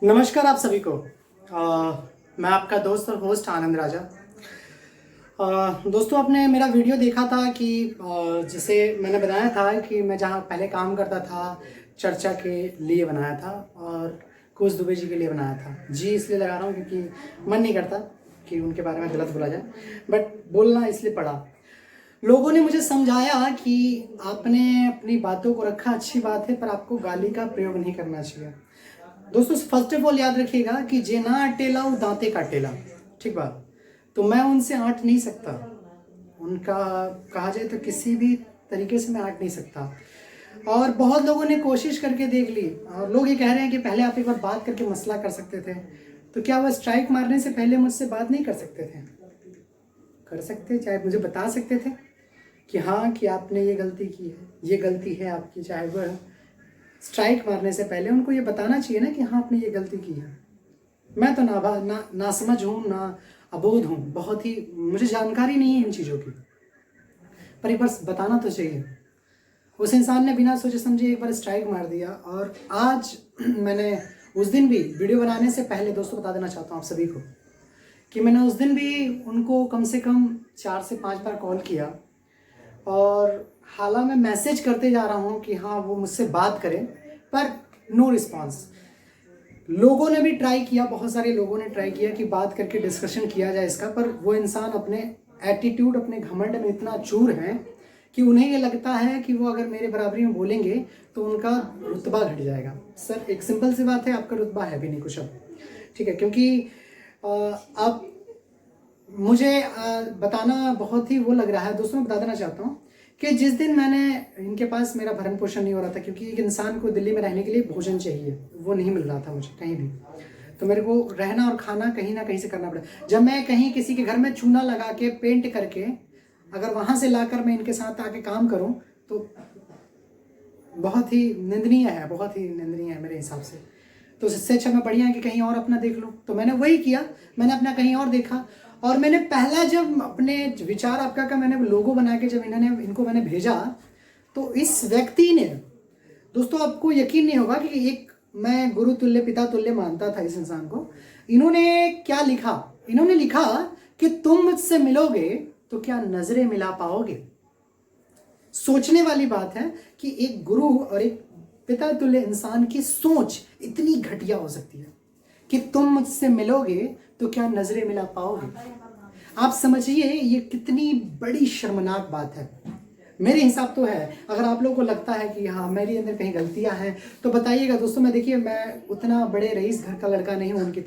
नमस्कार आप सभी को। मैं आपका दोस्त और होस्ट आनंद राजा। दोस्तों, आपने मेरा वीडियो देखा था कि जैसे मैंने बताया था कि मैं जहाँ पहले काम करता था चर्चा के लिए बनाया था और कुछ दुबे जी के लिए बनाया था। जी इसलिए लगा रहा हूँ क्योंकि मन नहीं करता कि उनके बारे में गलत बोला जाए, बट बोलना इसलिए पड़ा। लोगों ने मुझे समझाया कि आपने अपनी बातों को रखा, अच्छी बात है, पर आपको गाली का प्रयोग नहीं करना चाहिए। दोस्तों, फर्स्ट ऑफ ऑल याद रखिएगा कि जे ना अटेला वो दांते काटेला। ठीक बात। तो मैं उनसे आंट नहीं सकता, उनका कहा जाए तो किसी भी तरीके से मैं आंट नहीं सकता। और बहुत लोगों ने कोशिश करके देख ली और लोग ये कह रहे हैं कि पहले आप एक बार बात करके मसला कर सकते थे। तो क्या वह स्ट्राइक मारने से पहले मुझसे बात नहीं कर सकते थे? कर सकते, चाहे मुझे बता सकते थे कि हाँ कि आपने ये गलती की है, ये गलती है आपकी। चाहे वह स्ट्राइक मारने से पहले उनको ये बताना चाहिए ना कि हाँ आपने ये गलती की है। मैं तो ना समझ हूँ, ना अबोध हूँ, बहुत ही मुझे जानकारी नहीं है इन चीज़ों की, पर एक बार बताना तो चाहिए। उस इंसान ने बिना सोचे समझे एक बार स्ट्राइक मार दिया। और आज मैंने उस दिन भी वीडियो बनाने से पहले, दोस्तों बता देना चाहता हूँ आप सभी को कि मैंने उस दिन भी उनको कम से कम 4 से 5 बार कॉल किया और हालांकि मैं मैसेज करते जा रहा हूँ कि हाँ वो मुझसे बात करें, पर नो रिस्पॉन्स। लोगों ने भी ट्राई किया, बहुत सारे लोगों ने ट्राई किया कि बात करके डिस्कशन किया जाए इसका, पर वो इंसान अपने एटीट्यूड, अपने घमंड में इतना चूर है कि उन्हें ये लगता है कि वो अगर मेरे बराबरी में बोलेंगे तो उनका रुतबा घट जाएगा। सर एक सिंपल सी बात है, आपका रुतबा है भी नहीं कुछ अब, ठीक है? क्योंकि अब मुझे बताना बहुत ही वो लग रहा है। दोस्तों मैं बता देना चाहता हूँ कि जिस दिन मैंने इनके पास, मेरा भरण पोषण नहीं हो रहा था क्योंकि एक इंसान को दिल्ली में रहने के लिए भोजन चाहिए, वो नहीं मिल रहा था मुझे कहीं भी। तो मेरे को रहना और खाना कहीं ना कहीं से करना पड़ा। जब मैं कहीं किसी के घर में चूना लगा के पेंट करके अगर वहाँ से लाकर मैं इनके साथ आके काम करूँ तो बहुत ही निंदनीय है, बहुत ही निंदनीय है मेरे हिसाब से। तो इससे अच्छा मैं बढ़िया है कि कहीं और अपना देख लूँ। तो मैंने वही किया, मैंने अपना कहीं और देखा। और मैंने पहला जब अपने विचार आपका का मैंने लोगो बना के जब इनको मैंने भेजा तो इस व्यक्ति ने, दोस्तों आपको यकीन नहीं होगा कि एक मैं गुरु तुल्य पिता तुल्य मानता था इस इंसान को। इन्होंने क्या लिखा? इन्होंने लिखा कि तुम मुझसे मिलोगे तो क्या नजरें मिला पाओगे। सोचने वाली बात है कि एक गुरु और एक पिता तुल्य इंसान की सोच इतनी घटिया हो सकती है कि तुम मुझसे मिलोगे तो क्या नजरें मिला पाओगे। आप समझिए ये कितनी बड़ी शर्मनाक बात है। मेरे हिसाब तो है। अगर आप लोगों को लगता है कि हाँ मेरे अंदर कहीं गलतियां हैं तो बताइएगा। दोस्तों मैं, देखिए, मैं उतना बड़े रईस घर का लड़का नहीं हूँ उनकी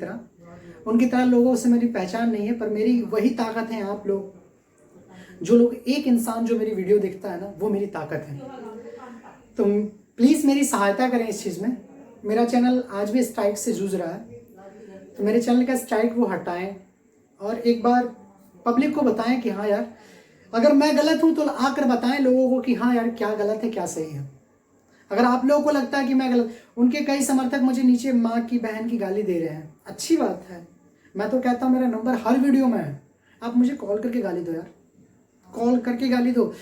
तरह लोगों से मेरी पहचान नहीं है, पर मेरी वही ताकत है। आप लोग जो लोग, एक इंसान जो मेरी वीडियो देखता है ना, वो मेरी ताकत है। तो प्लीज़ मेरी सहायता करें इस चीज़ में। मेरा चैनल आज भी स्ट्राइक से जूझ रहा है, तो मेरे चैनल का स्ट्राइक वो हटाएं और एक बार पब्लिक को बताएं कि हाँ यार अगर मैं गलत हूँ तो आकर बताएं लोगों को कि हाँ यार क्या गलत है क्या सही है। अगर आप लोगों को लगता है कि मैं गलत, उनके कई समर्थक मुझे नीचे माँ की बहन की गाली दे रहे हैं, अच्छी बात है। मैं तो कहता हूँ मेरा नंबर हर वीडियो में है, आप मुझे कॉल करके गाली दो यार, कॉल करके गाली दो।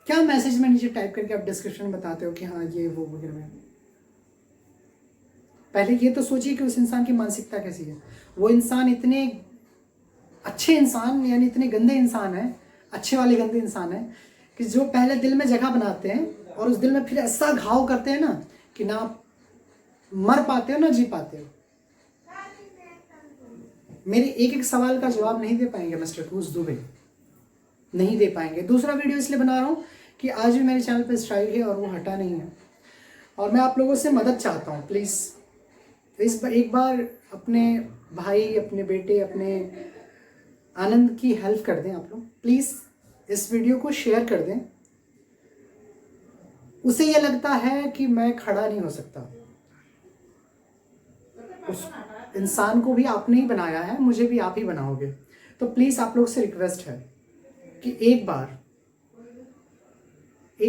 क्या मैसेज में नीचे टाइप करके आप डिस्क्रिप्शन में बताते हो कि हाँ ये वो वगैरह में। पहले ये तो सोचिए कि उस इंसान की मानसिकता कैसी है। वो इंसान इतने अच्छे इंसान, यानी इतने गंदे इंसान है, अच्छे वाले गंदे इंसान है कि जो पहले दिल में जगह बनाते हैं और उस दिल में फिर ऐसा घाव करते हैं ना कि ना मर पाते हो ना जी पाते हो। मेरे एक एक सवाल का जवाब नहीं दे पाएंगे मिस्टर कूस दुबे, नहीं दे पाएंगे। दूसरा वीडियो इसलिए बना रहा हूँ कि आज भी मेरे चैनल पे स्ट्राइक है और वो हटा नहीं है और मैं आप लोगों से मदद चाहता हूँ। प्लीज़ इस पर एक बार अपने भाई, अपने बेटे, अपने आनंद की हेल्प कर दें आप लोग। प्लीज़ इस वीडियो को शेयर कर दें। उसे ये लगता है कि मैं खड़ा नहीं हो सकता। उस इंसान को भी आपने ही बनाया है, मुझे भी आप ही बनाओगे। तो प्लीज़ आप लोग से रिक्वेस्ट है कि एक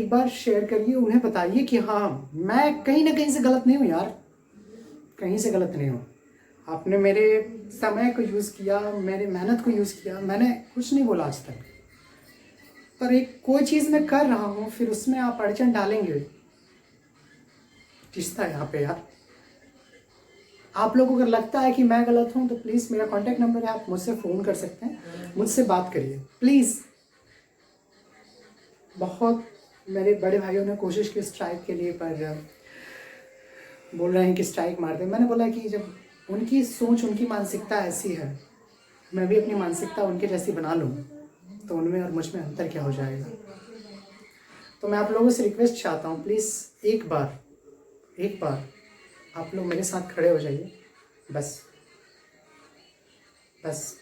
बार शेयर करिए, उन्हें बताइए कि हाँ मैं कहीं ना कहीं से गलत नहीं हूँ यार, कहीं से गलत नहीं हूँ। आपने मेरे समय को यूज़ किया, मेरी मेहनत को यूज़ किया, मैंने कुछ नहीं बोला आज तक, पर एक कोई चीज़ मैं कर रहा हूँ फिर उसमें आप अड़चन डालेंगे, रिश्ता है यहाँ पे यार। आप लोगों को अगर लगता है कि मैं गलत हूँ तो प्लीज़ मेरा कॉन्टैक्ट नंबर है, आप मुझसे फ़ोन कर सकते हैं, मुझसे बात करिए प्लीज़। बहुत मेरे बड़े भाइयों ने कोशिश की स्ट्राइक के लिए, पर बोल रहे हैं कि स्ट्राइक मार दें। मैंने बोला कि जब उनकी सोच, उनकी मानसिकता ऐसी है, मैं भी अपनी मानसिकता उनके जैसी बना लूँ तो उनमें और मुझ में अंतर क्या हो जाएगा। तो मैं आप लोगों से रिक्वेस्ट चाहता हूँ, प्लीज़ एक बार आप लोग मेरे साथ खड़े हो जाइए, बस बस।